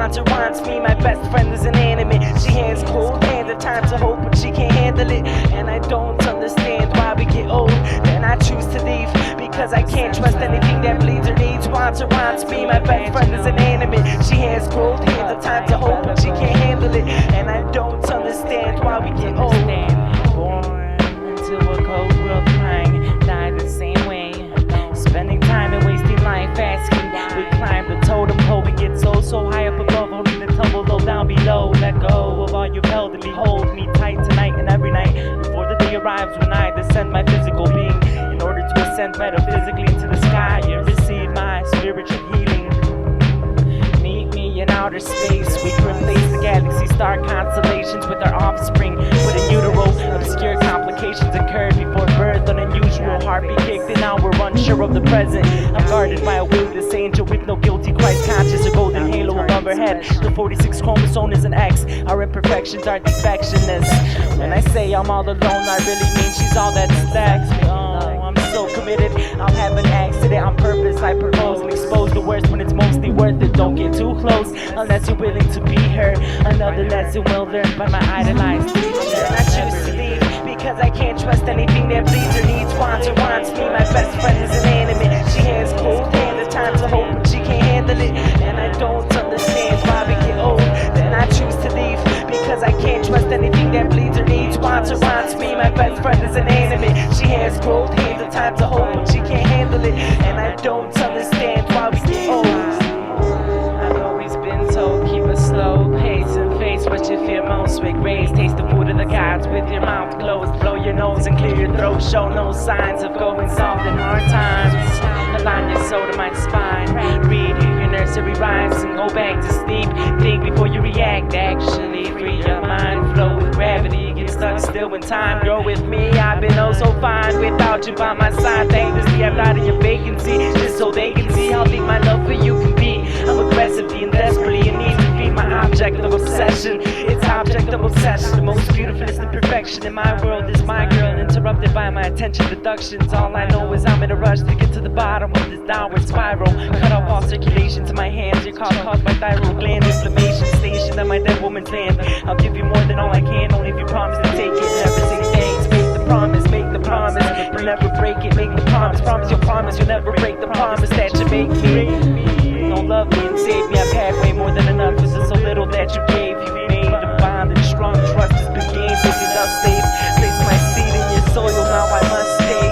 wants her, wants me. My best friend is inanimate. She has cold hands at times of hope, but she can't handle it. And I don't understand why we get old. Then I choose to leave because I can't trust anything that bleeds or needs. Wants her, wants me. My best friend is inanimate. She has cold hands at times of hope, but she can't handle it. And I don't understand why we get old. Born into a cold world, crying, die the same way. Spending time and wasting life asking. We climb the totem pole, we get so high up above, only to tumble low down below. Let go of all you've held and behold me tight tonight and every night, before the day arrives when I descend my physical being, in order to ascend metaphysically into the sky and receive my spiritual healing. Meet me in outer space. We can replace the galaxy star constellations with our offspring. With in utero, obscure complications occurred before birth. An unusual heartbeat kicked and now we're unsure of the present. I'm guarded by a wilderness angel with no guilty Christ conscious. A golden halo above her head. The 46 chromosome is an X. Our imperfections are defectionness. When I say I'm all alone, I really mean she's all that stacks me. I'm so committed, I'll have an accident on purpose. I propose and expose the worst when it's mostly worth it. Don't get too close unless you're willing to be her. Another lesson well learned by my idolized teacher. And I choose to leave because I can't trust anything that bleeds or needs. Wants or wants me. My best friend is inanimate. She has cold hands at times of hope, but she can't handle it. And I don't understand why we get old. Then I choose to leave because I can't trust anything that bleeds or needs. Wants or wants me. My best friend is inanimate. She has cold hands at times of hope, but she can't handle it. And I don't understand why we get old. I've always been told keep a slow pace and face what you fear most with grace. Taste the food of the gods with your mouth closed. Blow your nose and clear your throat. Show no signs of going soft in hard times. Align your soul to my spine. Read your nursery rhymes and go back to sleep. Think before you react. Actually free your mind. Flow with gravity. Get stuck still in time. Grow with me. I've been oh so fine without you by my side. Thanklessly I've died in your vacancy, just so they can see how deep my love for you can be. I'm aggressively and desperately in need to feed my object of obsession. It's object of obsession. The most beautiful is the perfection in my world is my girl, interrupted by my attention deductions. All I know is I'm in a rush to get to the bottom of this downward spiral. Cut off all circulation to my hands. You're caused by thyroid gland inflammation. Stationed at my dead woman's hand. I'll give you more than all I can, only if you promise to take it. Never say thanks. Make the promise, make the promise. You'll never break it. Make the promise, promise you'll promise. You'll never break the promise that you make me. Don't love me and save me. I've had way more than enough. It's just so little that you gave. You made a bond and strong trust has been gained. Making us safe. Place my seed in your soil. Now I must stay.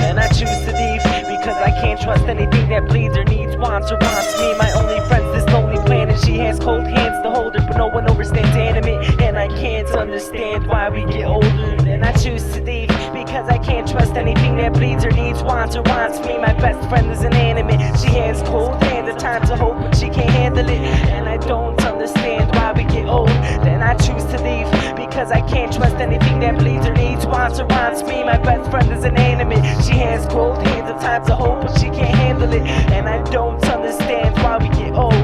And I choose to leave because I can't trust anything that bleeds or needs. Wants or wants me. My only friend's this lonely planet. She has cold hands to hold her, but no one overstands animate. And I can't understand why we get older. And I choose to leave because I can't trust anything that bleeds or needs. Wants or wants me. My best friend is inanimate. She has cold hands at times of hope, but she can't handle it. And I don't understand why we get old. Then I choose to leave because I can't trust anything that bleeds or needs. Wants or wants me. My best friend is inanimate. She has cold hands at times of hope, but she can't handle it. And I don't understand why we get old.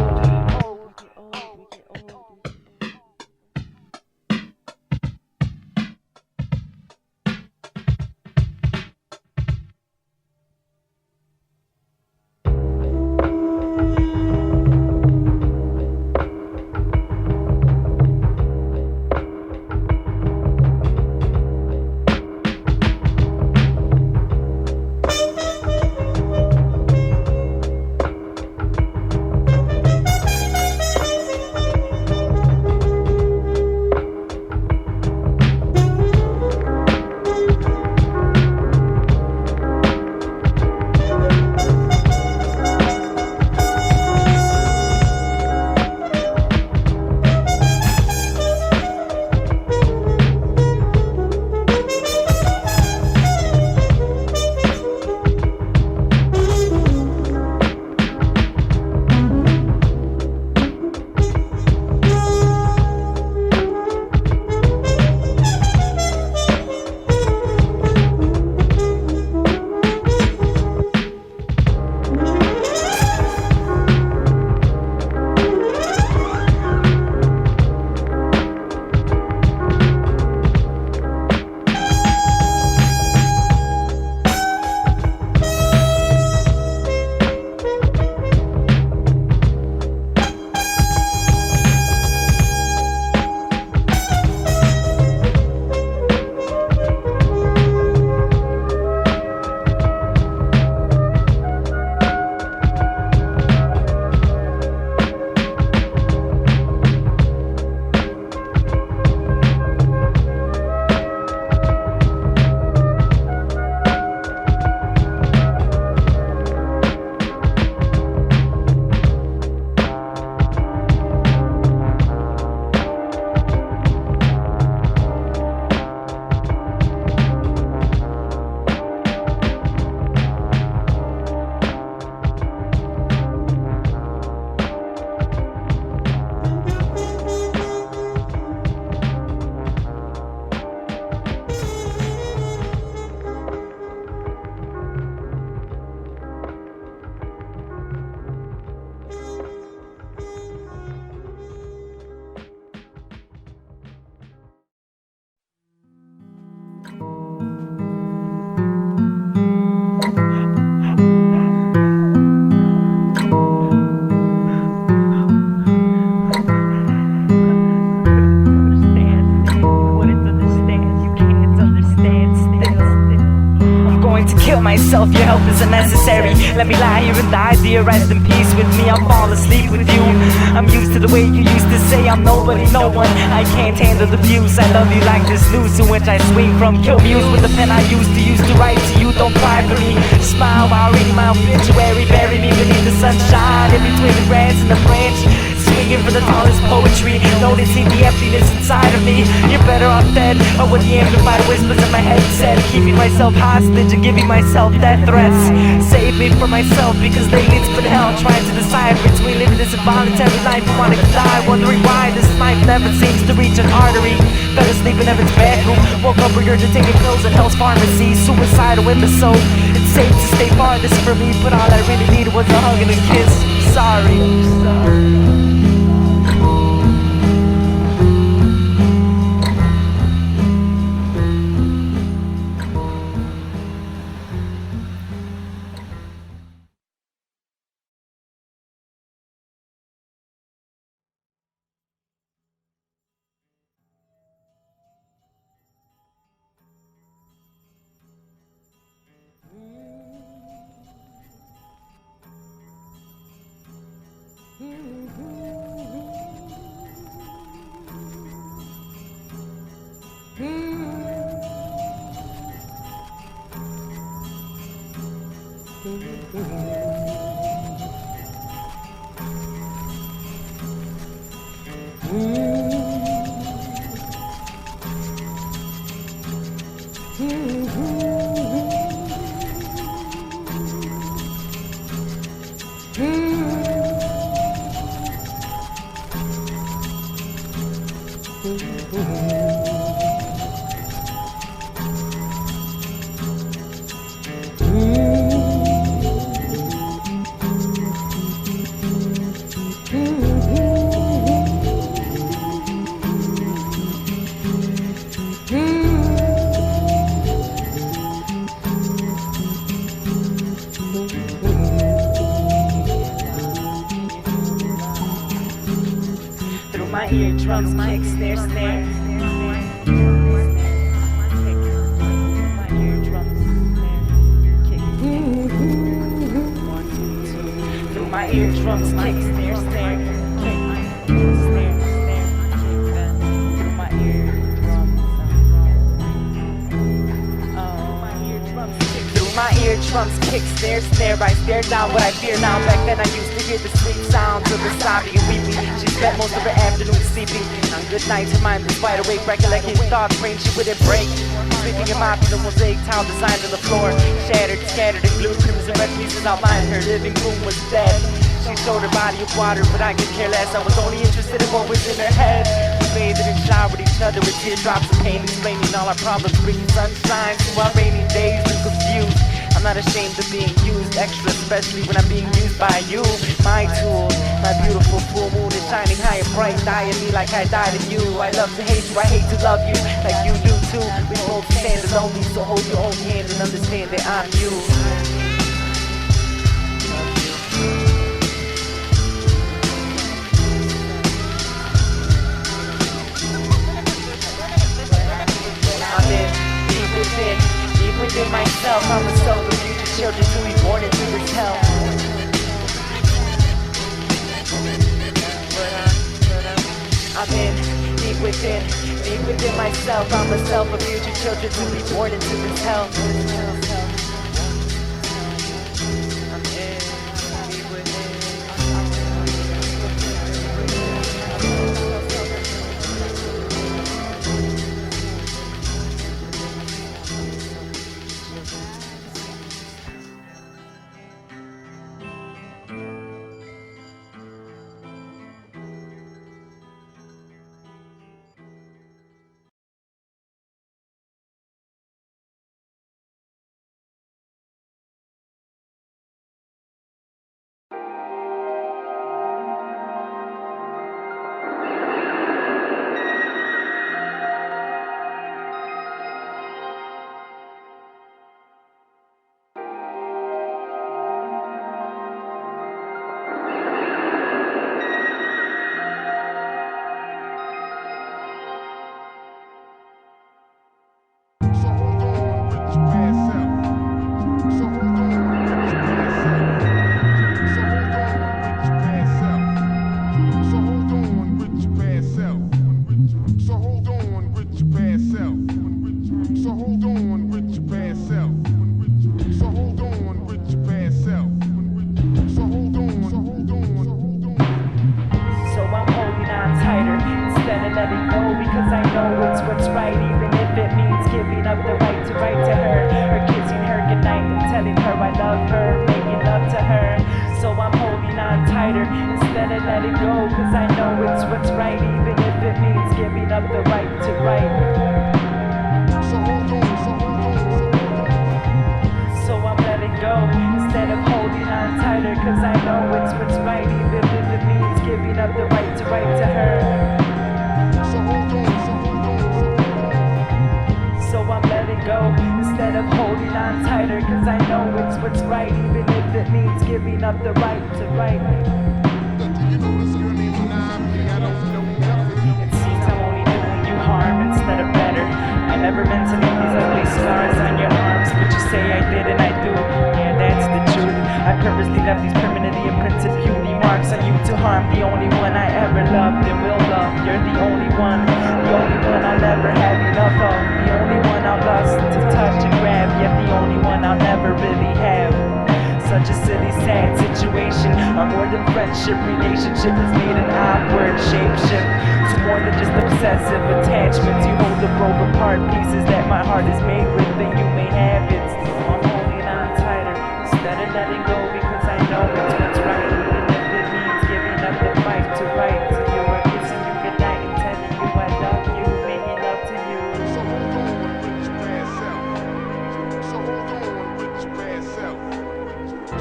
myself, your help is unnecessary. Let me lie here and die, dear, rest in peace with me. I'll fall asleep with you. I'm used to the way you used to say I'm nobody, no one. I can't handle the views. I love you like this noose in which I swing from. Kill muse with the pen I used to write to you. Don't cry for me. Smile while reading my obituary. Bury me beneath the sunshine, in between the grass and the branch. Swinging for the tallest poetry, noticing the emptiness inside of me. You're better off dead, or with the amplified whispers in my head said, keeping myself hostage and giving myself death threats. Save me from myself, because lately it's been hell, trying to decide between living this involuntary life and wanting to die, wondering why this life never seems to reach an artery. Fell asleep in Evan's bathroom, woke up regurgitating pills at Hell's Pharmacy. Suicidal imbecile. It's safe to stay farthest from me, but all I really needed was a hug and a kiss. Sorry. Through my eardrums, kick, snare, snare. My eardrums, snare, kick, through my eardrums, kick, snare, snare, kick, snare, snare, kick that. Through my eardrums, through my eardrums, kick, snare, snare. I stare down what I fear now. Back then I used to hear the sweet sounds of the sobbing and weeping. She spent most of her afternoon sleeping. On good nights, her mind was wide awake, recollecting thoughts, brain she wouldn't break. Sleeping in my the mosaic tile designed on the floor, shattered, scattered, and glued. Crimson red pieces outlined her living room was dead. She showed her body of water, but I could care less. I was only interested in what was in her head. We bathed and showered each other with teardrops of pain, explaining all our problems, bringing sunshine to our rainy days. We confused. I'm not ashamed of being used extra, especially when I'm being used by you. My tool, my beautiful full moon is shining high and bright, dying me like I died in you. I love to hate you, I hate to love you, like you do too. We both stand alone, so hold your own hand and understand that I'm you. I'm in, deep within myself. I'm a soul of future children to be born into this hell. I'm in, deep within myself. I'm a self of future children to be born into this hell. let it go because I know it's what's right, even if it means giving up the right to write to her, or kissing her goodnight and telling her I love her, making love to her. So I'm holding on tighter instead of letting go, cause I know it's what's right, even if it means giving up the right to write. So I'm letting go instead of holding on tighter, cause I know it's what's right, even if it means giving up the right to write to her. So I'm letting go instead of holding on tighter, cause I know it's what's right, even if it means giving up the right to write. It seems I'm only doing you harm instead of better. I never meant to leave these ugly scars on your arms, but you say I did and I do. Yeah, that's the truth. I purposely left these permanently imprinted beauty marks on you to harm the only one I ever loved and will love. You're the only one I'll never have enough of, the only one I'll lust to touch and grab, yet the only one I'll never really have. Such a silly, sad situation. A more than friendship relationship has made an awkward shapeshift to more than just obsessive attachments. You hold the broke apart pieces that my heart is made with, and you may have it. So I'm holding on tighter instead of letting go, because I know it's what's right, even if it means giving up the fight to write to you, or kissing you goodnight and telling you I love you, making love to you. So hold on with your bad self. So hold on with your bad self.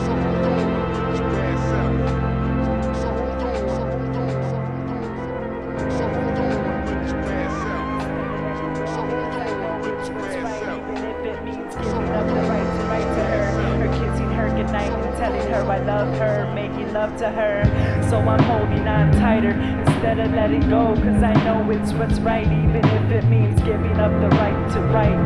So hold on with your bad self. So hold on, so hold on, so hold on with your bad self. So hold on with your bad self. Even if it means giving up the right to write to her, or kissing her goodnight and telling her I love her, making love to her. So I'm holding on tighter instead of letting go, cause I know it's what's right, even if it means giving up the right to write.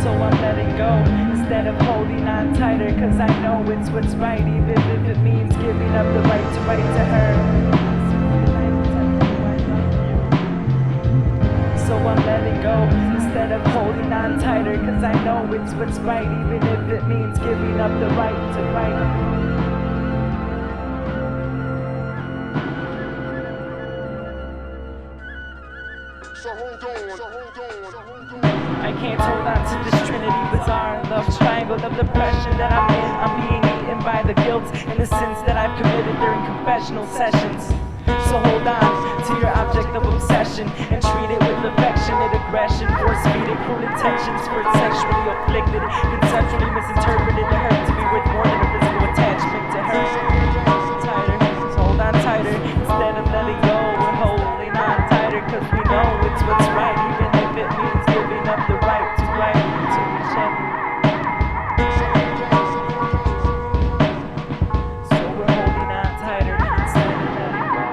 So I'm letting go instead of holding on tighter, cause I know it's what's right, even if it means giving up the right to write to her. So I'm letting go instead of holding on tighter, cause I know it's what's right, even if it means giving up the right to write. So hold on, so hold on, so hold on. I can't hold on to this trinity bizarre love triangle of depression that I'm in. I'm being eaten by the guilt and the sins that I've committed during confessional sessions. So hold on to your object of obsession and treat it with affectionate aggression, force-feed it cruel intentions for it's sexually afflicted, conceptually misinterpreted to hurt to be worth more than a physical attachment to her. Tighter, so hold on tighter instead of letting go. We're holding on tighter cause we know it's what's right, even if it means giving up the right to write to each other. So we're holding on tighter instead of letting go.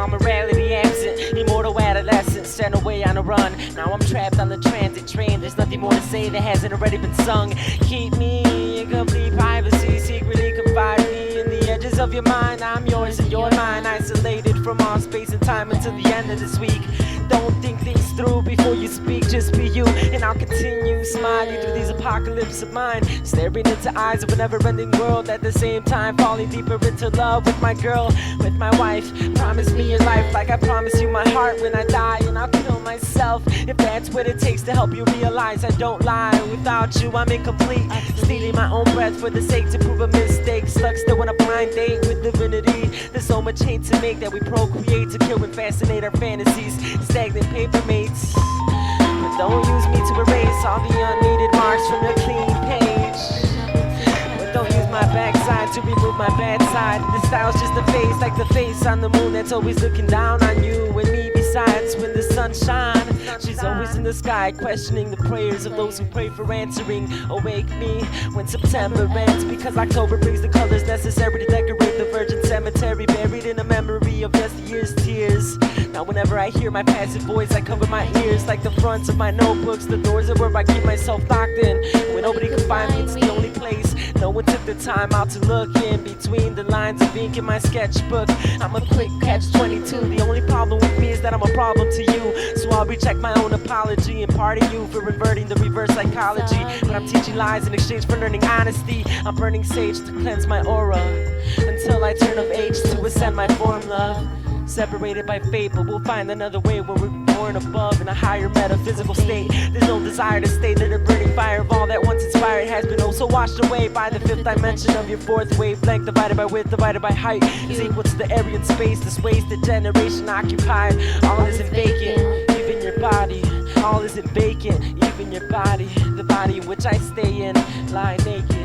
Morality absent, immortal adolescence sent away on a run. Now I'm trapped on the transit train. There's nothing more to say that hasn't already been sung. Keep me in complete privacy, secretly confide me in the edges of your mind. I'm yours and you're mine, isolated from all space and time until the end of this week. Don't think things through before you speak, just be you, and I'll continue smiling through these apocalypses of mine, staring into eyes of a never-ending world, at the same time falling deeper into love with my girl, with my wife. Promise me your life like I promise you my heart when I die, and I'll kill myself if that's what it takes to help you realize I don't lie. Without you I'm incomplete, stealing my own breath for the sake to prove a mistake, stuck still on a blind date with divinity. There's so much hate to make that we procreate to kill and fascinate our fantasies, stagnant paper mates. But don't use me to erase all the unneeded marks from your clean page. But don't use my backside to remove my bad side. This style's just a face, like the face on the moon that's always looking down on you and me. Besides, when the sun shines, she's always in the sky, questioning the prayers of those who pray for answering. Awake me when September ends, because October brings the colors necessary to decorate the virgin cemetery, buried in a memory of yesteryear's tears. Now whenever I hear my passive voice, I cover my ears like the fronts of my notebooks. The doors are where I keep myself locked in. When nobody can find me, it's the only place. No one took the time out to look in between the lines of ink in my sketchbook. I'm a quick catch-22. The only problem with me is that I'm a problem to you. So I'll recheck my own apology and pardon you for inverting the reverse psychology. But I'm teaching lies in exchange for learning honesty. I'm burning sage to cleanse my aura until I turn of age to ascend my form, love. Separated by fate, but we'll find another way where we're born above in a higher metaphysical state. There's no desire to stay there. The burning fire of all that once inspired has been oh so washed away by the fifth dimension of your fourth wavelength. Divided by width, divided by height is equal to the area and space this wasted generation occupied. All isn't vacant, even your body. All isn't vacant, even your body. The body in which I stay in, lie naked.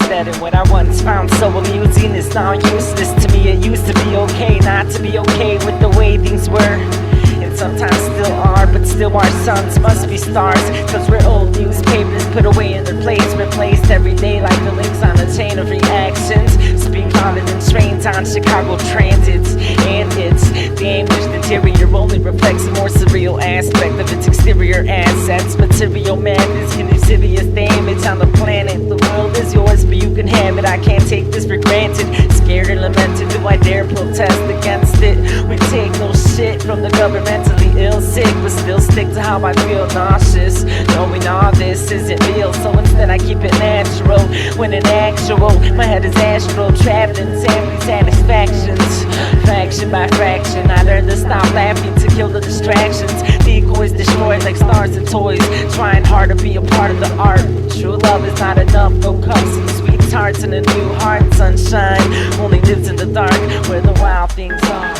Dead, and what I once found so amusing is now useless to me. It used to be okay not to be okay with the way things were, and sometimes still are, but still our sons must be stars, cause we're old newspapers put away in their place, replaced every day like the links on a chain of reactions. Speak louder than trains on Chicago transits, and it's the aimless interior only reflects a more surreal aspect of its exterior assets. Material madness can insidious damage on the planet. The world is yours, but you can have it. I can't take this for granted. Scared and lamented, do I dare protest against it? We take no shit from the governmentally ill sick, but still stick to how I feel nauseous, knowing all this isn't real. So instead I keep it natural, when in actual my head is astral, traveling sampling satisfactions, fraction by fraction. I learned to stop laughing to kill the distractions. Decoys destroyed like stars and toys, trying hard to be a part of the art. True love is not enough, no cups and sweet tarts and a new heart. Sunshine only lives in the dark where the wild things are.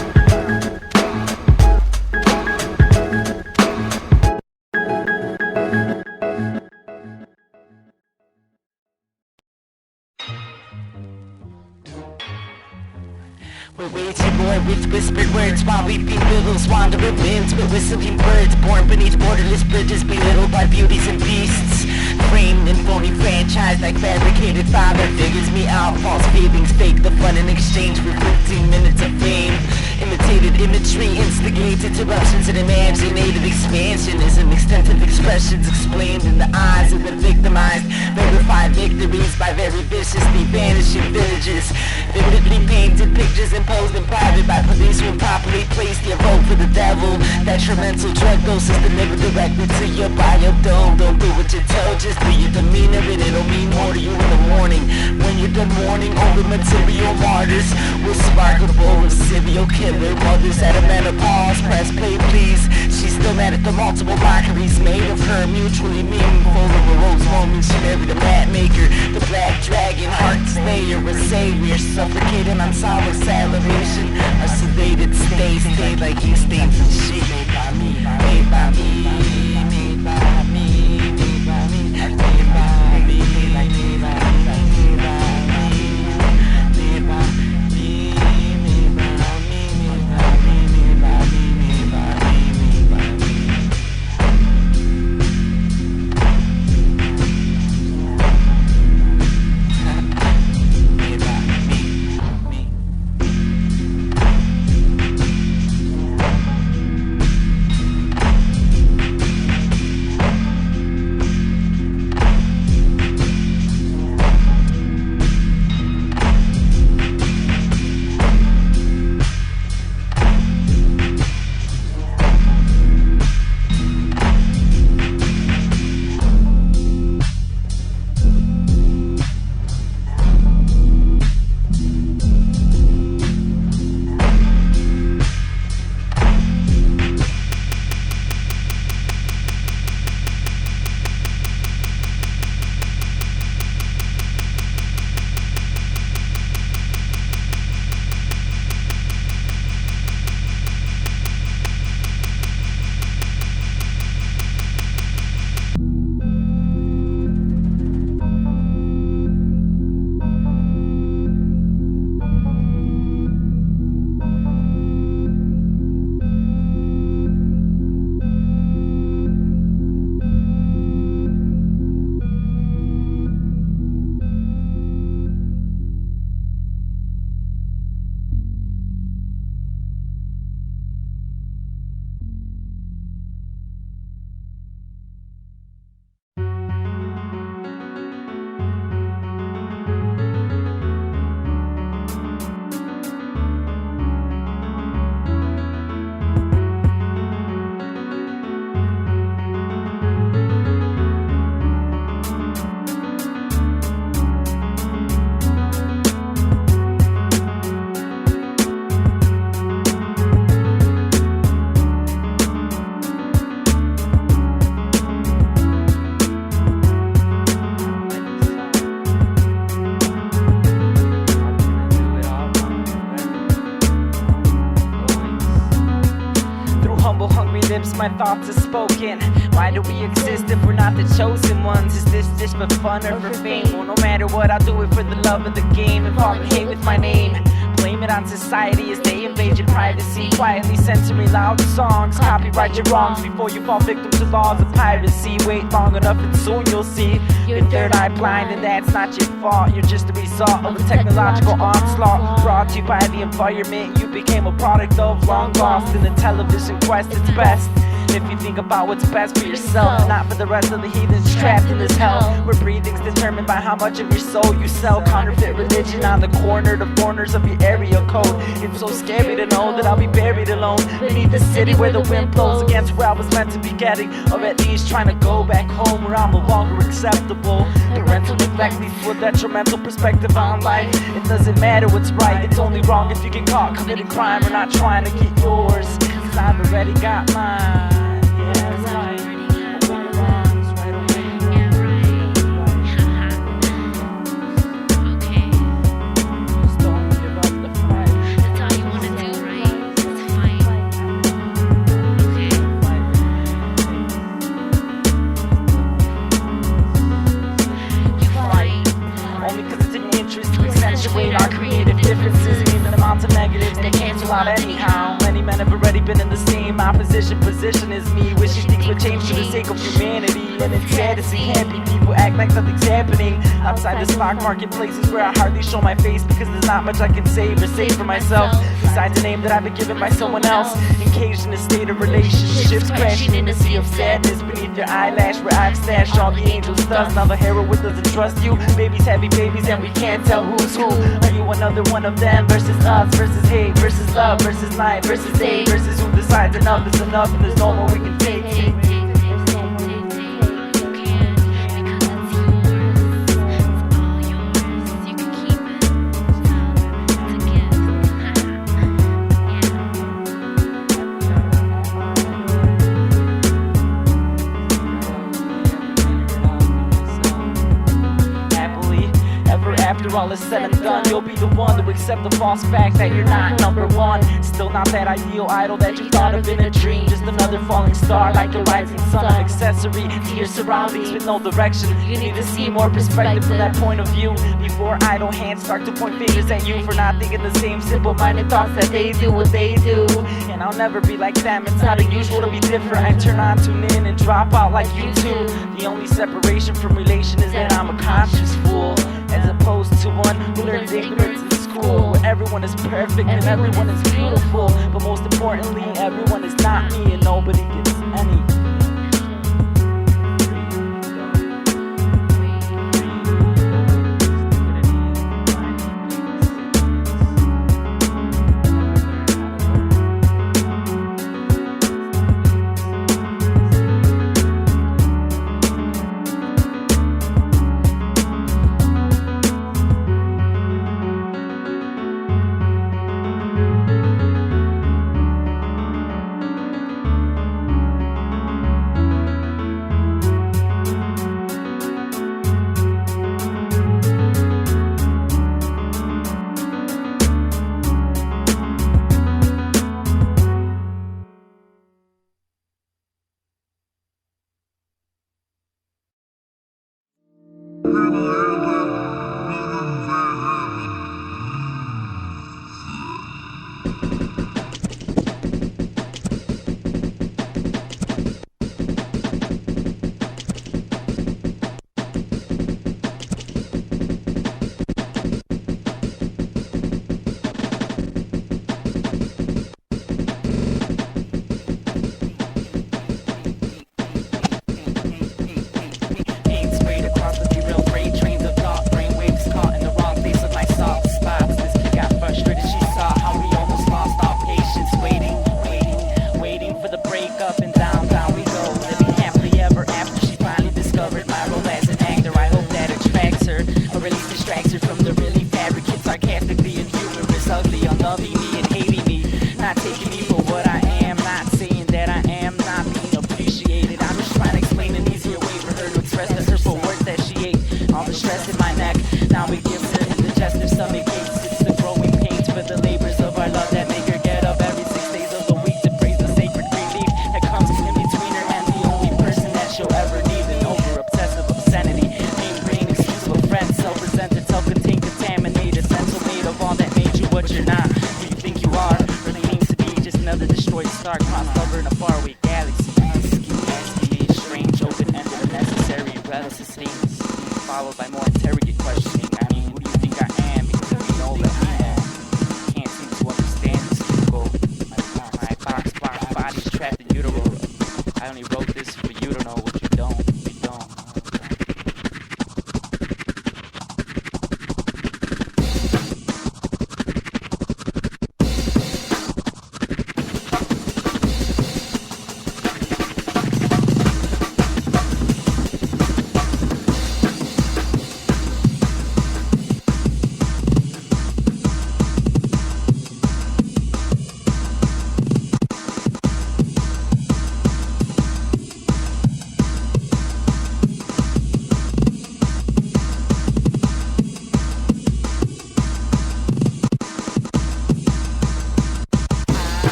We're way too bored with whispered words while weeping willows wander with winds with whistling birds, born beneath borderless bridges, belittled by beauties and beasts. Framed and phony franchise like fabricated father figures me out. False feelings, fake the fun in exchange for 15 minutes of fame. Imitated imagery, instigate interruptions and imaginative expansionism. Extensive expressions explained in the eyes of the victimized. Verified victories by very viciously vanishing villages. Vividly painted pictures imposed in private by police who improperly placed your vote for the devil. Detrimental drug doses delivered directly to your biodome. Don't do what you're told, just do your demeanor and it'll mean more to you in the morning. When you're done mourning over material martyrs, we'll spark a bowl of serial killer mothers at a menopause. Press play please. She's still mad at the multiple mockeries made of her, mutually meaningful. The morose moments she married a mat maker, the black dragon, heart slayer, a savior, suffocating on solid salivation. A sedated stay like you stains and shit. Made by me, made by me, made by me, made by me, made by me, like made by me, made by me, made by me, made by me. my thoughts are spoken. Why do we exist if we're not the chosen ones? Is this just for fun or for fame? Well, no matter what, I'll do it for the love of the game and fall in hate with my name. Blame it on society as they invade your privacy. Quietly censoring loud songs, copyright your wrongs before you fall victim to laws of piracy. Wait long enough and soon you'll see your third eye blind, and that's not your fault. You're just a result of a technological onslaught brought to you by the environment you became a product of, long lost in the television quest. It's best if you think about what's best for yourself, not for the rest of the heathens trapped in this hell, where breathing's determined by how much of your soul you sell. Counterfeit religion on the corner, the corners of your area code. It's so scary to know that I'll be buried alone beneath the city where the wind blows against where I was meant to be getting, or at least trying to go back home where I'm no longer acceptable. Parental neglect leads to a detrimental perspective on life. It doesn't matter what's right, it's only wrong if you get caught committing crime or not trying to get yours, 'cause I've already got mine. Our creative differences and even amounts of negatives they cancel out anyhow. Many men have already been in the same opposition position as me, wishing things would change for the sake of humanity. And it's sad to see happy people act like nothing's happening outside the stock market, places where I hardly show my face because there's not much I can save or say for myself besides a name that I've been given by someone else. Engaged in a state of relationships, crashing in a sea of sadness beneath your eyelash where I've stashed all the angels' dust. Now the heroine doesn't trust you. Babies having babies and we can't tell who's who. Are you another one of them versus us, versus hate, versus love, versus night, versus day, versus who decides enough is enough and there's no more we can take? After all is said and done, you'll be the one to accept the false fact that you're not number one. Still not that ideal idol that you thought of in a dream. Just another falling star, like the rising sun, an accessory to your surroundings with no direction. You need to see more perspective from that point of view before idle hands start to point fingers at you for not thinking the same simple-minded thoughts that they do what they do. And I'll never be like them, it's not unusual to be different. I turn on, tune in, and drop out like you too. The only separation from relation is that I'm a conscious fool, as opposed to one who learns ignorance in school, where everyone is perfect and everyone is beautiful, but most importantly, everyone is not me and nobody gets anything.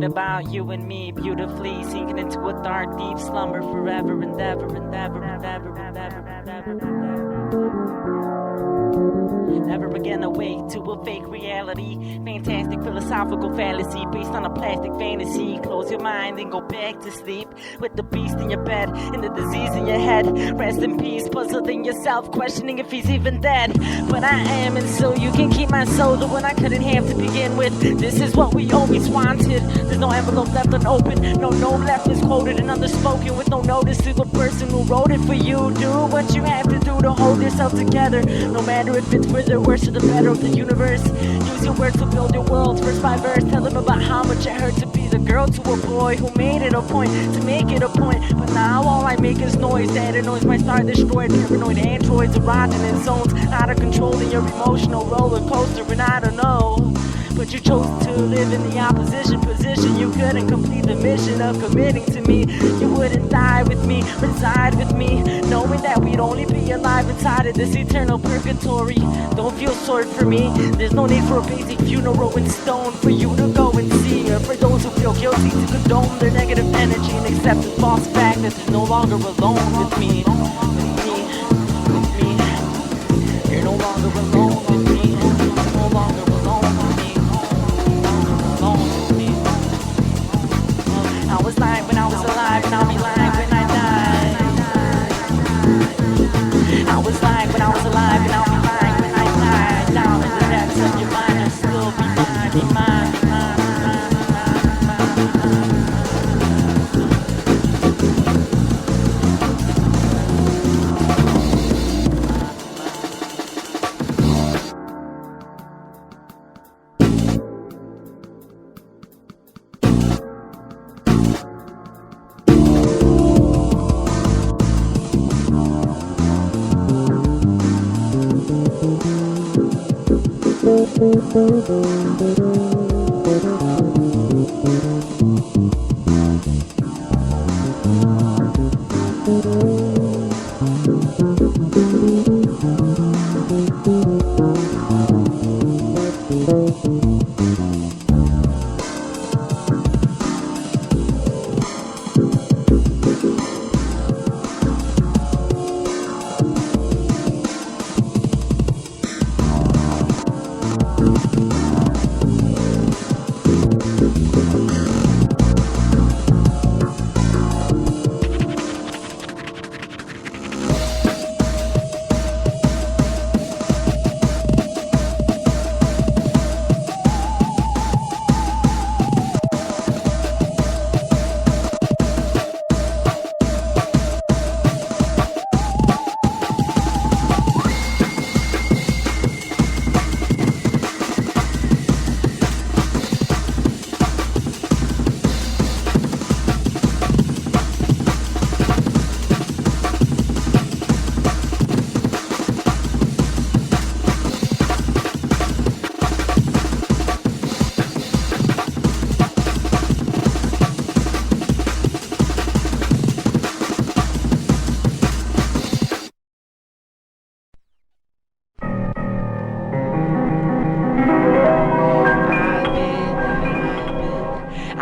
thinking about you and me, beautifully sinking into a dark, deep slumber forever and ever and ever and ever and ever and ever and ever. Never again awake to a fake reality. Fantastic philosophical fallacy based on a plastic fantasy. Close your mind and go back to sleep with the beast in your bed and the disease in your head. Rest in peace, puzzled in yourself, questioning if he's even dead. But I am, and so you can keep my soul, the one I couldn't have to begin with. This is what we always wanted. There's no envelope left unopened, no note left misquoted and underspoken, with no notice to the person who wrote it for you. Do what you have to do to hold yourself together, no matter if it's for the worse or the better of the universe. Use your words to build your world, verse by verse. Tell them about how much it hurt to be the girl to a boy who made it a point to make it a point. But now all I make is noise. That annoys my star destroyed. Paranoid androids eroding in zones, out of control in your emotional roller coaster. And I don't know, but you chose to live in the opposition position. You couldn't complete the mission of committing to me. You wouldn't die with me, reside with me, knowing that we'd only be alive inside of this eternal purgatory. Don't feel sorry for me. There's no need for a basic funeral in stone for you to go and see, or for those who feel guilty to condone their negative energy and accept the false fact that they're no longer alone with me. With me. You're no longer alone with me. No longer alone with me. Alone with me. I was lying when I was alive, and I'll be lying when I die. I was lying when I was alive, and I'll be lying when I die. Down in the depths of your mind, I'll still be mine, be mine, be mine, be mine, be mine, be mine, be mine.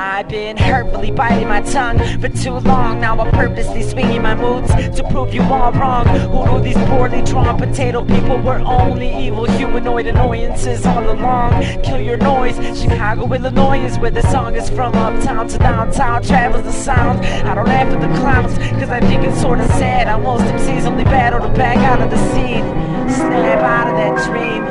I've been hurtfully biting my tongue for too long. Now I'm purposely swinging my moods to prove you all wrong. Who knew these poorly drawn potato people were only evil humanoid annoyances all along? Kill your noise. Chicago, Illinois is where the song is from. Uptown to downtown travels the sound. I don't laugh at the clowns, cause I think it's sorta sad how most MCs only battle to back out of the scene. Snap out of that dream.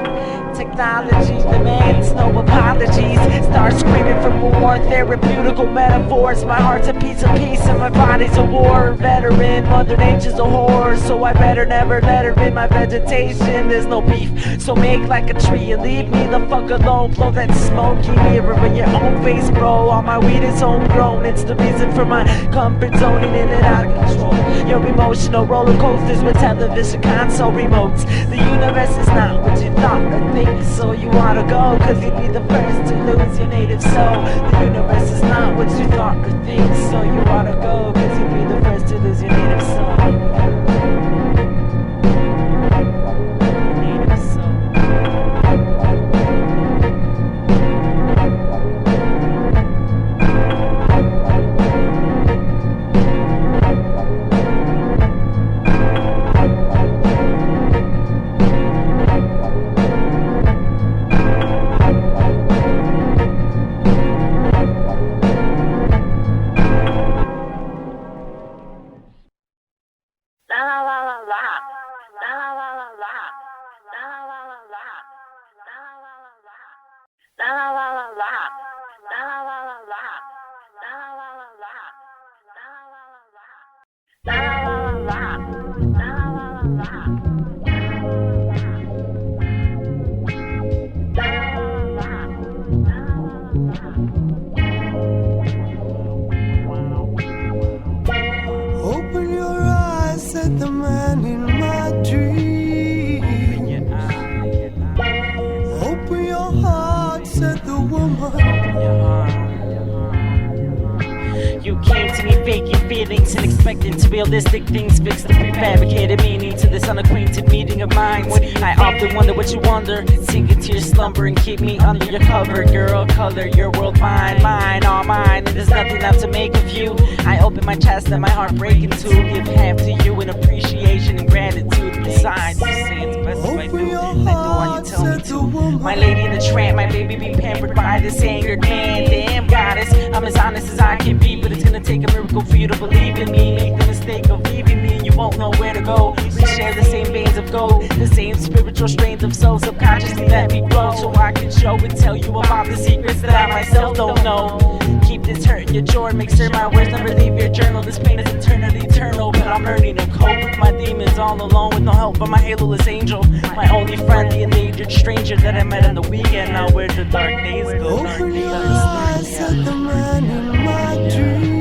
Technology demands no apologies. Start screaming for more therapeutical metaphors. My heart's a piece of peace and my body's a war veteran. Mother Nature's a whore, so I better never let her in my vegetation. There's no beef, so make like a tree and leave me the fuck alone. Blow that smoky mirror in your own face, bro. All my weed is homegrown. It's the reason for my comfort zoning in and out of control. Your emotional roller coasters with television console remotes. The universe is not what you thought or think. So you oughta go, cause you'd be the first to lose your native soul. The universe is not what you thought or think. So you oughta go, cause you'd be the first to lose your native soul. Native soul. Open your eyes at the man in my dream. Open your hearts at the woman. You came to me faking feelings and expecting to realistic things fix the prefabricated meaning to this unacquainted meeting of minds. I often wonder what you wonder, sink into your slumber and keep me under your cover. Girl, color your world mine, mine, all mine, and there's nothing left to make of you. I open my chest and my heart break in two, give half to you in appreciation and gratitude. Besides, you say it's best if I do, I do all you tell me to. My lady in the tramp, my baby be pampered by this angered man. Damn goddess, I'm as honest as I can be, but it's gonna take a miracle for you to believe in me. Make the mistake of leaving me, you won't know where to go. We share the same veins of gold, the same spiritual strains of soul. Subconsciously let me grow so I can show and tell you about the secrets that I myself don't know. Keep this hurt in your jaw and make sure my words never leave your journal. This pain is eternally eternal, but I'm learning to cope with my demons all alone with no help from my haloless angel. My only friend, the endangered stranger that I met on the weekend. Now where the dark days go. Open your eyes at the man in my dream.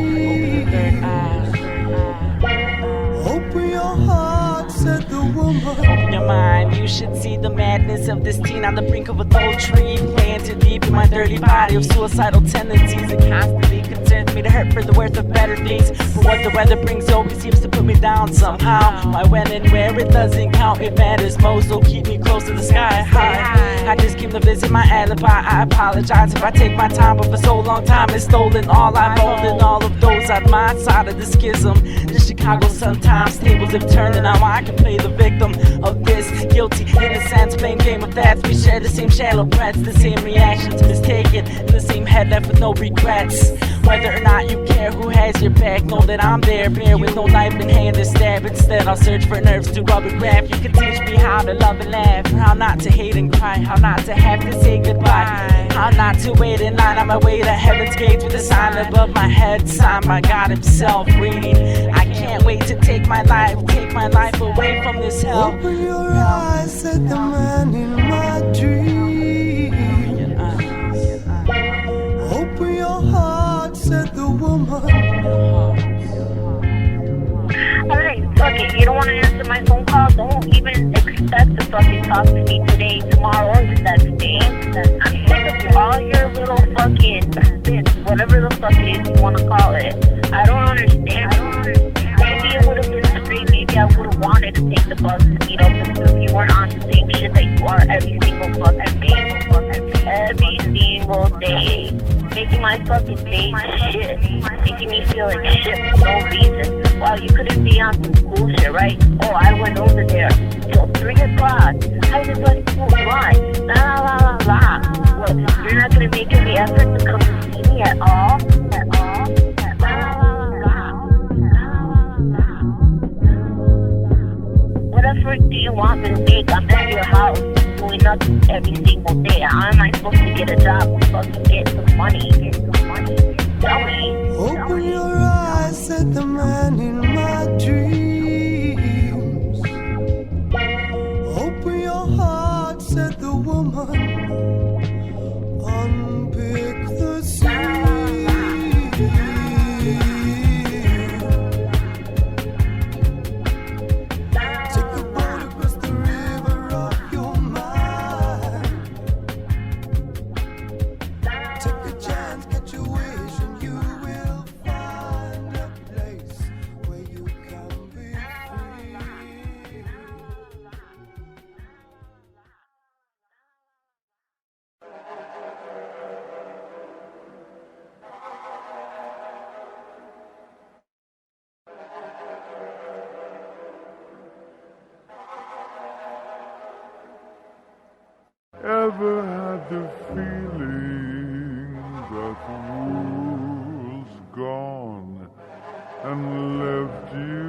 Open your hearts at the woman. Open your mind, you should see the madness of this teen on the brink of adultery, planted deep in my dirty body of suicidal tendencies. It constantly concerns me to hurt for the worth of better things, but what the weather brings always seems to put me down somehow. Why when and where it doesn't count, it matters most, so keep me close to the sky high. I just came to visit my alibi, I apologize if I take my time, but for so long time it's stolen all I've owned and all of those on my side of the schism. The Chicago sometimes tables have turned and now I can play the victim of this guilty innocence playing game of that. We share the same shallow breaths, the same reactions mistaken, in the same head left with no regrets. Whether or not you care who has your back, know that I'm there, bare with no knife in hand to stab. Instead I'll search for nerves to rub and grab. You can teach me how to love and laugh, how not to hate and cry, how not to have to say goodbye, how not to wait in line on my way to heaven's gates with a sign above my head signed by God himself reading. I can't wait to take my life away from this hell. Open your eyes at the man in my dream. Open your hearts at the woman. Alright, fuck it. You don't want to answer my phone call? Don't even expect to fucking talk to me today, tomorrow, or the next day. I'm sick of all your little fucking bits, whatever the fuck it is you want to call it. I don't understand. Maybe it would have been straight. Maybe I would have wanted to take the bus to meet up with you if you weren't on the same shit that you are every single fucking day. Every single day. Making my fucking day shit. Making me feel like shit for no reason. Wow, you couldn't be on some bullshit, right? Oh, I went over there till 3 o'clock. I just let school run. La la la la. Look, you're not gonna make any effort to come and see me at all? At all? La la la la. What effort do you want me to make? I'm at your house doing nothing every single day. How am I supposed to get a job and fucking get some money? Tell me. Open your eyes at the man in my dreams. Open your hearts at the woman. Unpick the seed. Take the boat across the river of your mind. Take a chance, get your wish, and you will find a place where you can be free. Ever had the feeling that the world's gone and left you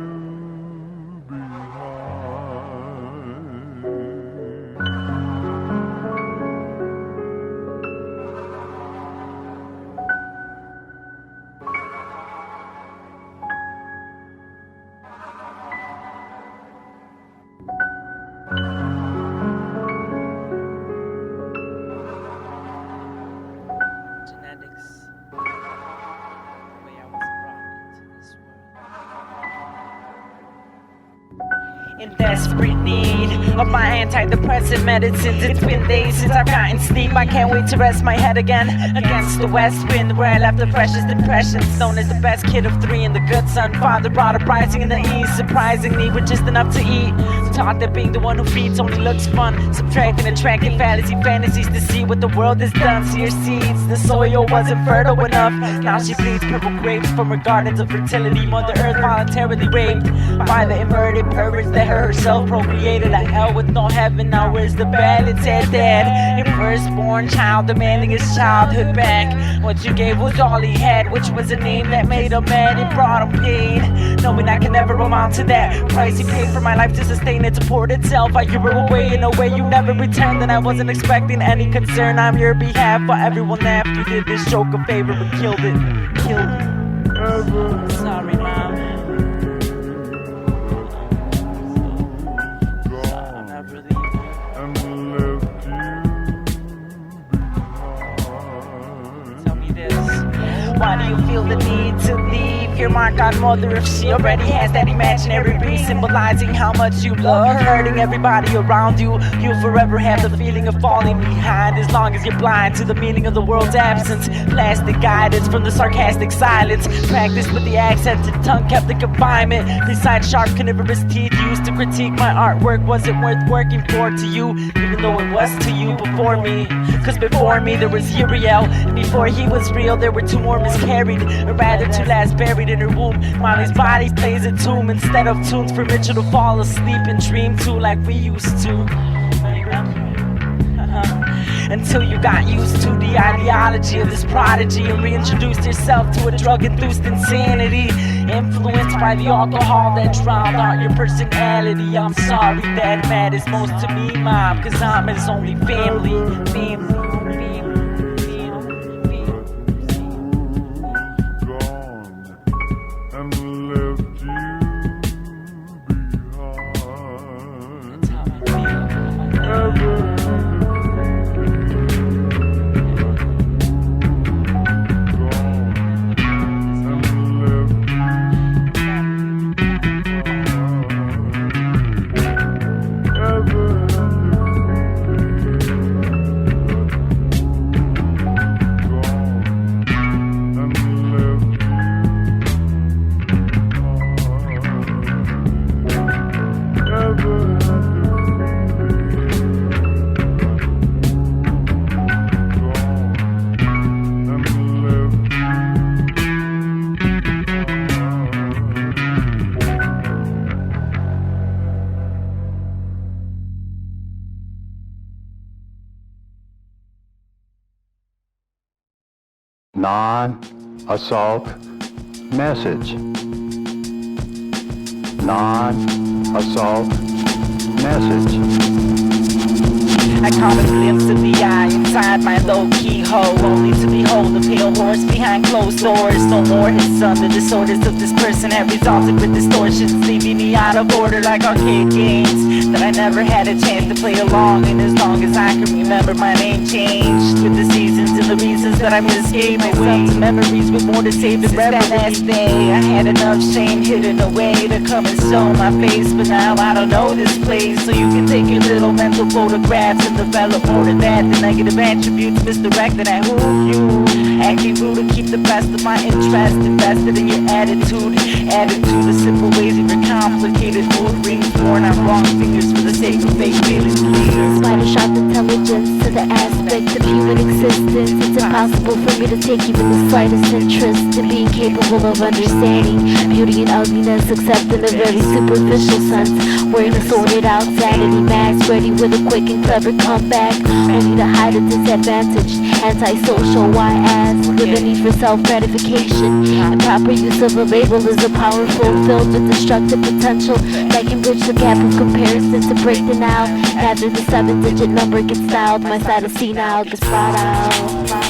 in desperate need of my antidepressant medicines. It's been days since I've gotten sleep. I can't wait to rest my head again against the west wind, where I left the freshest impressions. Known as the best kid of three and the good son. Father brought up rising in the east, surprisingly with just enough to eat. Taught that being the one who feeds only looks fun. Subtracting, attracting fantasies to see what the world has done. See her seeds, the soil wasn't fertile enough. Now she bleeds purple grapes from her gardens of fertility. Mother Earth voluntarily raped by the inverted perverts that her herself procreated. A hell with no heaven. Now where's the balance at that? A firstborn child demanding his childhood back. What you gave was all he had, which was a name that made him mad and brought him pain. Knowing I can never amount to that price he paid for my life to sustain and support itself. I give her away in a way you never returned, and I wasn't expecting any concern on your behalf. But everyone laughed. You did this joke a favor but killed it. Killed it. Sorry, Mom. Tell me this. Why do you feel the need to leave your my godmother if she already has that imaginary beast symbolizing how much you love her, hurting everybody around you? You'll forever have the feeling of falling behind as long as you're blind to the meaning of the world's absence. Plastic guidance from the sarcastic silence, practice with the accented tongue kept the confinement. Besides sharp carnivorous teeth used to critique my artwork wasn't worth working for to you, even though it was to you before me. Cause before me there was Uriel, and before he was real there were two more miscarried, or rather two last buried in her womb. Mommy's body plays a tomb instead of tunes for Mitchell to fall asleep and dream to like we used to. Until you got used to the ideology of this prodigy and reintroduced yourself to a drug-induced insanity, influenced by the alcohol that drowned out your personality. I'm sorry that matters most to me, Mom, cause I'm his only family. Non-assault message. Non-assault message. I caught a glimpse of the eye inside my low-key hole, only to behold a pale horse behind closed doors. No more his son. The disorders of this person have resulted with distortions, leaving me out of order like arcade games that I never had a chance to play along. And as long as I can remember, my name changed with the seasons and the reasons that I escape myself to memories with more to say than that last day. I had enough shame hidden away to come and show my face, but now I don't know this place. So you can take your little mental photographs and develop more of that. The negative attributes misdirected at who you acting rude to keep the best of my interest invested in your attitude. Added to the simple ways of your complicated mood rings worn on wrong fingers for the sake of fake feelings. Despite a sharp intelligence to the aspect of human existence, it's impossible for me to take even the slightest interest in being capable of understanding beauty and ugliness, except in a very superficial sense. Wearing a sorted out sanity mask, ready with a quick and clever comeback, only to hide a disadvantaged, antisocial Y-ass with a need for self-gratification. Improper use of a label is a powerful, filled with destructive potential that can bridge the gap of comparison to break the now. After the 7-digit number gets dialed, my side of senile gets brought out.